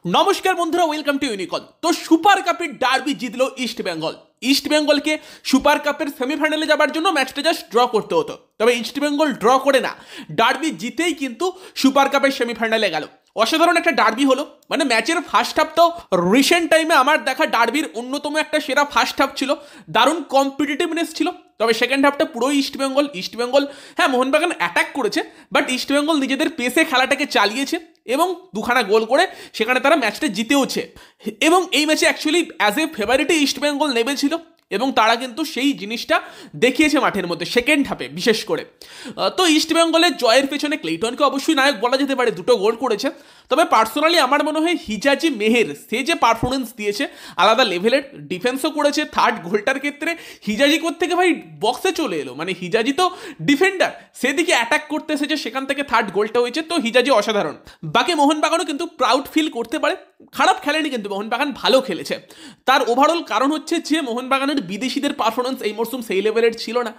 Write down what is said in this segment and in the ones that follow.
নমস্কার বন্ধুরা, welcome to ইউনিকন। তো সুপার কাপের ডার্বি জিতলো ইস্ট বেঙ্গল। ইস্ট বেঙ্গলকে সুপার কাপের সেমিফাইনালে যাবার জন্য ম্যাচটা জাস্ট ড্র করতে হতো, তবে ইস্ট বেঙ্গল ড্র করে না, ডার্বি জিতেই কিন্তু সুপার কাপের সেমিফাইনালে গেল। অসাধারণ একটা ডার্বি হলো, মানে ম্যাচের ফার্স্ট হাফ তো রিসেন্ট টাইমে আমার দেখা ডার্বির অন্যতম একটা সেরা ফার্স্ট হাফ ছিল, দারুণ কম্পিটিটিভনেস ছিল। তবে সেকেন্ড হাফটা পুরোই ইস্টবেঙ্গল হ্যাঁ, মোহনবাগান অ্যাটাক করেছে, বাট ইস্টবেঙ্গল নিজেদের পেসে খেলাটাকে চালিয়েছে এবং দুখানা গোল করে সেখানে তারা ম্যাচটা জিতেওছে। এবং এই ম্যাচে অ্যাকচুয়ালি অ্যাজ এ ফেভারিটে ইস্টবেঙ্গল নেমেছিল এবং তারা কিন্তু সেই জিনিসটা দেখিয়েছে মাঠের মধ্যে সেকেন্ড হাফে বিশেষ করে। তো ইস্টবেঙ্গলের জয়ের পেছনে ক্লেটনকে অবশ্যই নায়ক বলা যেতে পারে, দুটো গোল করেছে। তবে পার্সোনালি আমার মনে হয় হিজাজি মেহের সে যে পারফরমেন্স দিয়েছে, আলাদা লেভেলের ডিফেন্সও করেছে। থার্ড গোলটার ক্ষেত্রে হিজাজি থেকে ভাই বক্সে চলে এলো, মানে হিজাজি তো ডিফেন্ডার, সেদিকে অ্যাটাক করতে এসেছে, সেখান থেকে থার্ড গোলটা হয়েছে। তো হিজাজি অসাধারণ। বাকি মোহনবাগানও কিন্তু প্রাউড ফিল করতে পারে, খারাপ খেলেনি কিন্তু মোহনবাগান ভালো খেলেছে। তার ওভারঅল কারণ হচ্ছে যে মোহনবাগানের বিদেশিদের পারফরমেন্স এই মরশুম সেই লেভেলের ছিল না,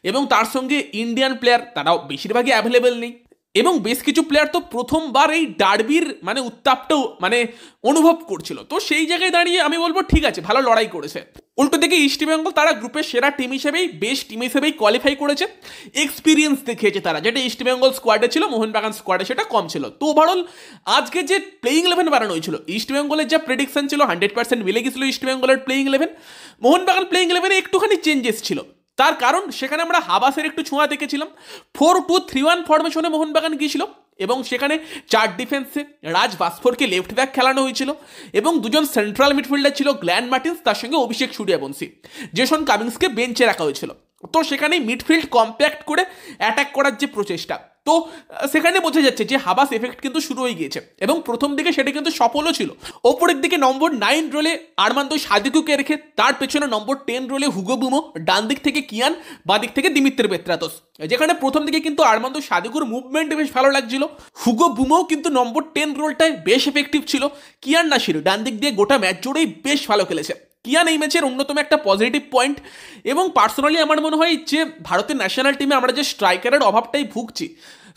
এবং তার সঙ্গে ইন্ডিয়ান প্লেয়ার তারাও বেশিরভাগই অ্যাভেলেবেল নেই, এবং বেশ কিছু প্লেয়ার তো প্রথমবার এই ডার্বির মানে উত্তাপটাও মানে অনুভব করছিল। তো সেই জায়গায় দাঁড়িয়ে আমি বলবো ঠিক আছে, ভালো লড়াই করেছে। উল্টো দিকে ইস্টবেঙ্গল তারা গ্রুপের সেরা টিম হিসেবেই, বেস্ট টিম হিসেবেই কোয়ালিফাই করেছে। এক্সপিরিয়েন্স দেখিয়েছে তারা, যেটা ইস্টবেঙ্গল স্কোয়াডে ছিল, মোহনবাগান স্কোয়াডে সেটা কম ছিল। তো ওভারঅল আজকে যে প্লেইং 11 বানানো হয়েছিল, ইস্টবেঙ্গলের যা প্রেডিকশন ছিল 100% মিলে গেছিল ইস্টবেঙ্গলের প্লেইং 11। মোহনবাগান প্লেইং 11-এ একটুখানি চেঞ্জেস ছিল, তার কারণ সেখানে আমরা হাবাসের একটু ছোঁয়া দেখেছিলাম। 4-2-3-1 ফরমেশনে মোহনবাগান গিয়েছিল এবং সেখানে 4 ডিফেন্সে রাজ ভাস্করকে লেফট ব্যাক খেলানো হয়েছিল এবং দুজন সেন্ট্রাল মিডফিল্ডার ছিল, গ্ল্যান মার্টিন্স, তার সঙ্গে অভিষেক সূর্যবংশী, জেসন কামিন্সকে বেঞ্চে রাখা হয়েছিল। তো সেখানে মিডফিল্ড কম্প্যাক্ট করে অ্যাটাক করার যে প্রচেষ্টা, তো সেখানে বোঝা যাচ্ছে যে হাবাস এফেক্ট কিন্তু শুরু হয়ে গিয়েছে এবং প্রথম দিকে সেটা কিন্তু সফলও ছিল। ওপরের দিকে নম্বর 9 রোলে আরমান্দো সাদিকুকে রেখে তার পেছনে নম্বর 10 রোলে হুগো বুমো, ডান দিক থেকে কিয়ান, বাঁ দিক থেকে দিমিত্র পেত্রাতোস। যেখানে প্রথম দিকে কিন্তু আরমান্দো সাদিকুর মুভমেন্ট বেশ ভালো লাগছিল, হুগো বুমো কিন্তু নম্বর 10 রোলটায় বেশ এফেক্টিভ ছিল। কিয়ান নাসির ডান দিক দিয়ে গোটা ম্যাচ জুড়েই বেশ ভালো খেলেছে। কিয়ান এই ম্যাচের অন্যতম একটা পজিটিভ পয়েন্ট। এবং পার্সোনালি আমার মনে হয় যে ভারতের ন্যাশনাল টিমে আমরা যে স্ট্রাইকারের অভাবটাই ভুগছি,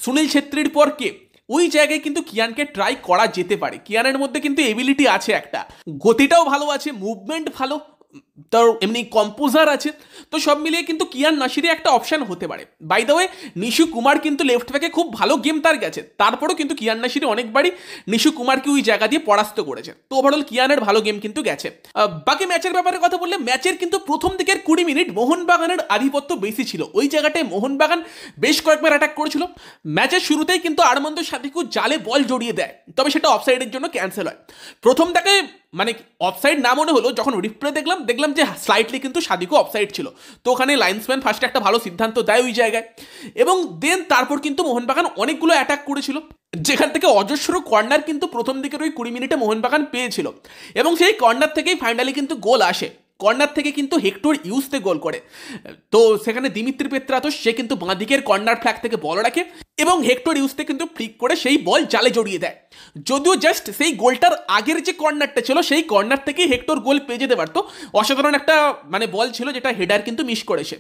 সুনীল ছেত্রীর পর কে, ওই জায়গায় কিন্তু কিয়ানকে ট্রাই করা যেতে পারে। কিয়ানের মধ্যে কিন্তু এবিলিটি আছে, একটা গতিটাও ভালো আছে, মুভমেন্ট ভালো, তার এমনি কম্পোজার আছে। তো সব মিলিয়ে কিন্তু কিয়ান নাসিরে একটা অপশান হতে পারে। By the way Nishu Kumar কিন্তু লেফট ব্যাকে খুব ভালো গেম তার গেছে, তারপরেও কিন্তু কিয়ান নাসিরে অনেকবারই নিশু কুমারকে ওই জায়গা দিয়ে পরাস্ত করেছে। তো ওভারঅল কিয়ানের ভালো গেম কিন্তু গেছে। বাকি ম্যাচের ব্যাপারে কথা বললে, ম্যাচের কিন্তু প্রথম দিকের 20 মিনিট মোহনবাগানের আধিপত্য বেশি ছিল। ওই জায়গাটায় মোহনবাগান বেশ কয়েকবার অ্যাটাক করেছিল। ম্যাচের শুরুতেই কিন্তু আরমান্দো সাদিকু জালে বল জড়িয়ে দেয়, তবে সেটা অফসাইডের জন্য ক্যান্সেল হয়। প্রথম থেকে মানে অফসাইড না মনে হলো, যখন রিপ্লে দেখলাম যে স্লাইটলি কিন্তু সাদিকও অফসাইড ছিল। তো ওখানে লাইন্সম্যান ফার্স্টে একটা ভালো সিদ্ধান্ত দেয় ওই জায়গায়, এবং দেন তারপর কিন্তু মোহনবাগান অনেকগুলো অ্যাটাক করেছিল, যেখান থেকে অজস্র কর্নার কিন্তু প্রথম দিকের ওই 20 মিনিটে মোহনবাগান পেয়েছিল, এবং সেই কর্নার থেকেই ফাইনালি কিন্তু গোল আসে। কর্নার থেকে কিন্তু হেক্টর ইউসতে গোল করে। তো সেখানে দিমিত্রি পেত্রাতোস সে কিন্তু বাঁ দিকের কর্নার ফ্ল্যাগ থেকে বল রাখে এবং হেক্টর ইউসতে কিন্তু ফ্লিক করে সেই বল জালে জড়িয়ে দেয়। যদিও জাস্ট সেই গোলটার আগের যে কর্নারটা ছিল, সেই কর্নার থেকেই হেক্টর গোল পেয়ে যেতে পারতো। অসাধারণ একটা মানে বল ছিল, যেটা হেডার কিন্তু মিস করেছে।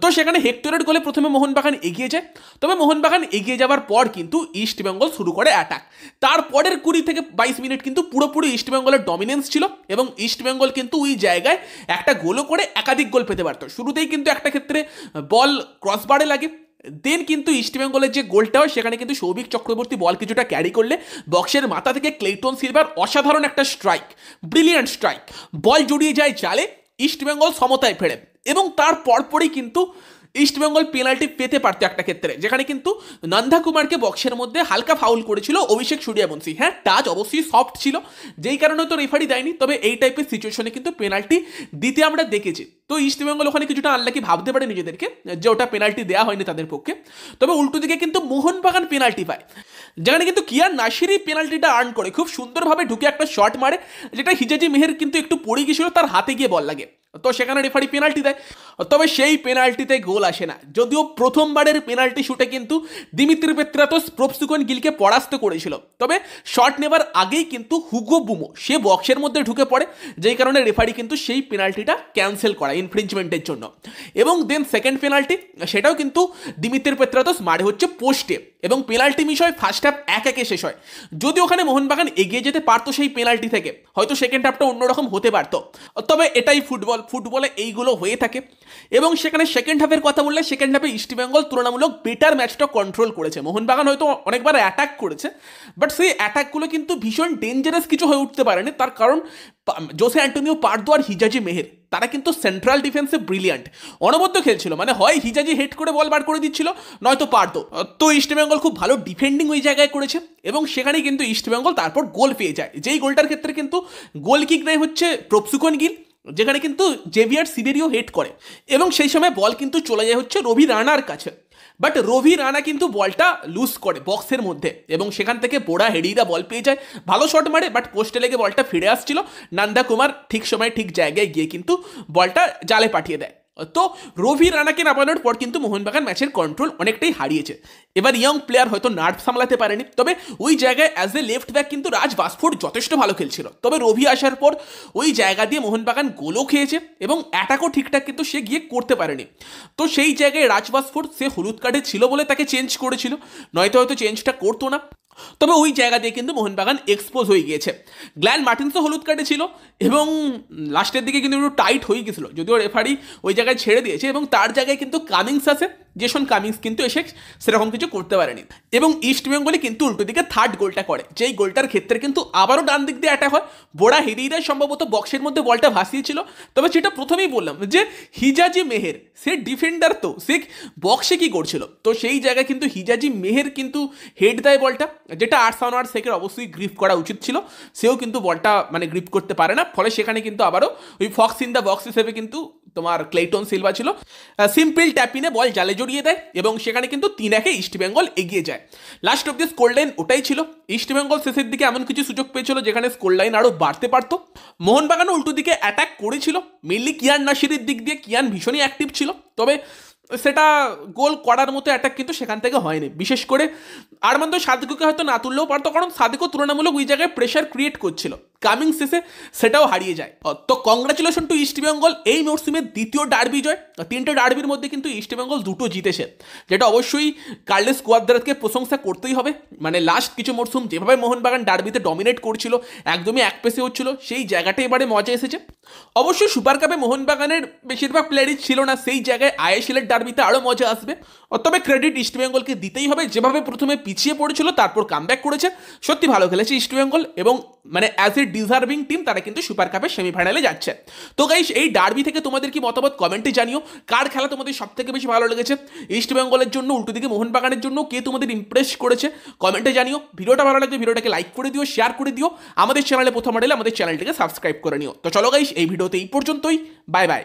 তো সেখানে হেক্টরের গোলে প্রথমে মোহনবাগান এগিয়ে যায়, তবে মোহনবাগান এগিয়ে যাওয়ার পর কিন্তু ইস্টবেঙ্গল শুরু করে অ্যাটাক। তারপরের 20 থেকে 22 মিনিট কিন্তু পুরোপুরি ইস্টবেঙ্গলের ডমিনেন্স ছিল, এবং ইস্টবেঙ্গল কিন্তু ওই জায়গায় একটা গোলও করে একাধিক গোল পেতে পারতো। শুরুতেই কিন্তু একটা ক্ষেত্রে বল ক্রসবারে লাগে, দেন কিন্তু ইস্টবেঙ্গলের যে গোলটা হয় সেখানে কিন্তু সৌভিক চক্রবর্তী বল কিছুটা ক্যারি করলে বক্সের মাথা থেকে ক্লেটন সিলভার অসাধারণ একটা স্ট্রাইক, ব্রিলিয়ান্ট স্ট্রাইক, বল জড়িয়ে যায় জালে, ইস্টবেঙ্গল সমতায় ফেরে। এবং তার পরপরই কিন্তু ইস্টবেঙ্গল পেনাল্টি পেতে পারতো একটা ক্ষেত্রে, যেখানে কিন্তু নন্দা কুমারকে বক্সের মধ্যে হালকা ফাউল করেছিল অভিষেক সূর্যবংশী। হ্যাঁ, টাচ অবশ্যই সফট ছিল, যেই কারণে তো রেফারি দেয়নি, তবে এই টাইপের সিচুয়েশনে কিন্তু পেনাল্টি দিতে আমরা দেখেছি। তো ইস্টবেঙ্গল ওখানে কিছুটা আনলাকি ভাবতে পারে নিজেদেরকে যে ওটা পেনাল্টি দেওয়া হয়নি তাদের পক্ষে। তবে উল্টো দিকে কিন্তু মোহনবাগান পেনাল্টি পায়, যেখানে কিন্তু কিয়ান নাসিরই পেনাল্টিটা আর্ন করে, খুব সুন্দরভাবে ঢুকে একটা শট মারে, যেটা হিজাজি মেহের কিন্তু একটু পড়ে গিয়েছিল, তার হাতে গিয়ে বল লাগে। তো সেখানে রেফারি পেনাল্টি দেয়, তবে সেই পেনাল্টিতে গোল আসে না। যদিও প্রথমবারের পেনাল্টি শুটে কিন্তু দিমিত্রি পেত্রাতোস প্রপসিকন গিলকে পরাস্ত করেছিল, তবে শট নেবার আগেই কিন্তু হুগো বুমো সে বক্সের মধ্যে ঢুকে পড়ে, যেই কারণে রেফারি কিন্তু সেই পেনাল্টিটা ক্যান্সেল করা ইনফ্রিঞ্জমেন্টের জন্য। এবং দেন সেকেন্ড পেনাল্টি, সেটাও কিন্তু দিমিত্রি পেত্রাতোস মারে হচ্ছে পোস্টে, এবং পেনাল্টি মিস হয় ফার্স্ট হাফ 1-1 শেষ হয়। যদি ওখানে মোহনবাগান এগিয়ে যেতে পারতো সেই পেনাল্টি থেকে, হয়তো সেকেন্ড হাফটা অন্যরকম হতে পারতো। তবে এটাই ফুটবলে এইগুলো হয়ে থাকে। এবং সেখানে সেকেন্ড হাফের কথা বললে, সেকেন্ড হাফে ইস্টবেঙ্গল তুলনামূলক বেটার ম্যাচটা কন্ট্রোল করেছে। মোহনবাগান হয়তো অনেকবার অ্যাটাক করেছে, বাট সেই অ্যাটাকগুলো কিন্তু ভীষণ ডেঞ্জারাস কিছু হয়ে উঠতে পারেনি। তার কারণ জোসে অ্যান্টোনিও পার্দো আর হিজাজি মেহের তারা কিন্তু সেন্ট্রাল ডিফেন্সে ব্রিলিয়ান্ট, অনবদ্য খেলছিল। মানে হয় হিজাজি হেড করে বল বার করে দিচ্ছিল, নয়তো পার্দো। তো ইস্টবেঙ্গল খুব ভালো ডিফেন্ডিং ওই জায়গায় করেছে, এবং সেখানে কিন্তু ইস্টবেঙ্গল তারপর গোল পেয়ে যায়। যেই গোলটার ক্ষেত্রে কিন্তু গোল কিক নেয় হচ্ছে প্রপসিকন গিল, যেখানে কিন্তু জেভিয়ার সিবেরিও হেড করে, এবং সেই সময় বল কিন্তু চলে যায় হচ্ছে রবি রানার কাছে। বাট রবি রানা কিন্তু বলটা লুজ করে বক্সের মধ্যে, এবং সেখান থেকে বোড়া হেডিরা বল পেয়ে যায়, ভালো শট মারে, বাট পোস্টে লেগে বলটা ফিরে আসছিল। নন্দা কুমার ঠিক সময় ঠিক জায়গায় গিয়ে কিন্তু বলটা জালে পাঠিয়ে দেয়। তো রবি রানাকে নামানোর পর কিন্তু মোহনবাগান ম্যাচের কন্ট্রোল অনেকটাই হারিয়েছে। এবার ইয়ং প্লেয়ার হয়তো নার্ভ সামলাতে পারেনি, তবে ওই জায়গায় অ্যাজ এ লেফট ব্যাক কিন্তু রাজ বাসফোর্ড যথেষ্ট ভালো খেলছিল। তবে রবি আসার পর ওই জায়গা দিয়ে মোহনবাগান গোলও খেয়েছে, এবং অ্যাটাকও ঠিকঠাক কিন্তু সে গিয়ে করতে পারেনি। তো সেই জায়গায় রাজ বাসফোর্ড সে হলুদ কার্ডে ছিল বলে তাকে চেঞ্জ করেছিল, নয়তো হয়তো চেঞ্জটা করতো না। তবে ওই জায়গা দিয়ে কিন্তু মোহনবাগান এক্সপোজ হয়ে গিয়েছে। গ্ল্যান মার্টিন্সও হলুদ কার্ডে ছিল, এবং লাস্টের দিকে কিন্তু একটু টাইট হয়ে গেছিলো, যদিও রেফারি ওই জায়গায় ছেড়ে দিয়েছে, এবং তার জায়গায় কিন্তু কামিংস আছে। জেসন কামিংস কিন্তু এসে সেরকম কিছু করতে পারেনি, এবং ইস্টবেঙ্গলে কিন্তু উল্টো দিকে থার্ড গোলটা করে, যেই গোলটার ক্ষেত্রে কিন্তু আবারও ডান দিক দিয়ে অ্যাটাক হয়। বোড়া হেরিরাই সম্ভবত বক্সের মধ্যে বলটা ভাসিয়েছিল। তবে সেটা প্রথমেই বললাম যে হিজাজি মেহের সে ডিফেন্ডার, তো সে বক্সে কি করছিল, তো সেই জায়গায় কিন্তু হিজাজি মেহের কিন্তু হেড দেয় বলটা, যেটা আরসানোয়ার শেখের অবশ্যই গ্রিপ করা উচিত ছিল। সেও কিন্তু বলটা মানে গ্রিপ করতে পারে না, ফলে সেখানে কিন্তু আবারও ওই ফক্স ইন দ্য বক্স হিসেবে কিন্তু তোমার ক্লেইটন সিলভা ছিল, সিম্পল ট্যাপিনে বল জালে জড়িয়ে দেয়, এবং সেখানে কিন্তু 3-1 ইস্টবেঙ্গল এগিয়ে যায়। Last of the score line ওটাই ছিল। ইস্টবেঙ্গল শেষের দিকে এমন কিছু সুযোগ পেয়েছিল যেখানে স্কোর লাইন আরও বাড়তে পারতো। মোহনবাগানও উল্টো দিকে অ্যাটাক করেছিল, মেনলি কিয়ান নাসিরের দিক দিয়ে। কিয়ান ভীষণই অ্যাক্টিভ ছিল, তবে সেটা গোল করার মতো অ্যাটাক কিন্তু সেখান থেকে হয়নি। বিশেষ করে আরমান্দ সাদিকোকে হয়তো না তুললেও পারতো, কারণ সাদিকো তুলনামূলক ওই জায়গায় প্রেশার ক্রিয়েট করছিল। কামিংস শেষে সেটাও হারিয়ে যায়। তো কংগ্রাচুলেশন টু ইস্টবেঙ্গল, এই মরসুমের দ্বিতীয় ডার্বি জয়। 3টে ডার্বির মধ্যে কিন্তু ইস্টবেঙ্গল 2টো জিতেছে, যেটা অবশ্যই কার্লেস কুয়াদ্রাতকে প্রশংসা করতেই হবে। মানে লাস্ট কিছু মরসুম যেভাবে মোহনবাগান ডার্বিতে ডমিনেট করছিল, একদমই এক পেসে হচ্ছিল, সেই জায়গাটা এবারে মজা এসেছে। অবশ্যই সুপার কাপে মোহনবাগানের বেশিরভাগ প্লেয়ারই ছিল না, সেই জায়গায় আইএসএলের ডার্বিতে আরও মজা আসবে। তবে ক্রেডিট ইস্টবেঙ্গলকে দিতেই হবে, যেভাবে প্রথমে পিছিয়ে পড়েছিল তারপর কামব্যাক করেছে। সত্যি ভালো খেলেছে ইস্টবেঙ্গল, এবং মানে অ্যাজ এ ডিজার্ভিং টিম তারা কিন্তু সুপার কাপের সেমিফাইনালে যাচ্ছে। তো গাইস, এই ডার্বি থেকে তোমাদের কি মতামত কমেন্টে জানিও। কার খেলা তোমাদের সব থেকে বেশি ভালো লেগেছে, ইস্টবেঙ্গলের জন্য, উল্টো দিকে মোহনবাগানের জন্য কে তোমাদের ইমপ্রেস করেছে, কমেন্টে জানিও। ভিডিওটা ভালো লাগলে ভিডিওটাকে লাইক করে দিও, শেয়ার করে দিও। আমাদের চ্যানেলে প্রথম এলে আমাদের চ্যানেলটিকে সাবস্ক্রাইব করে নিও। তো চলো গাইস, এই ভিডিওতে এই পর্যন্তই। Bye bye.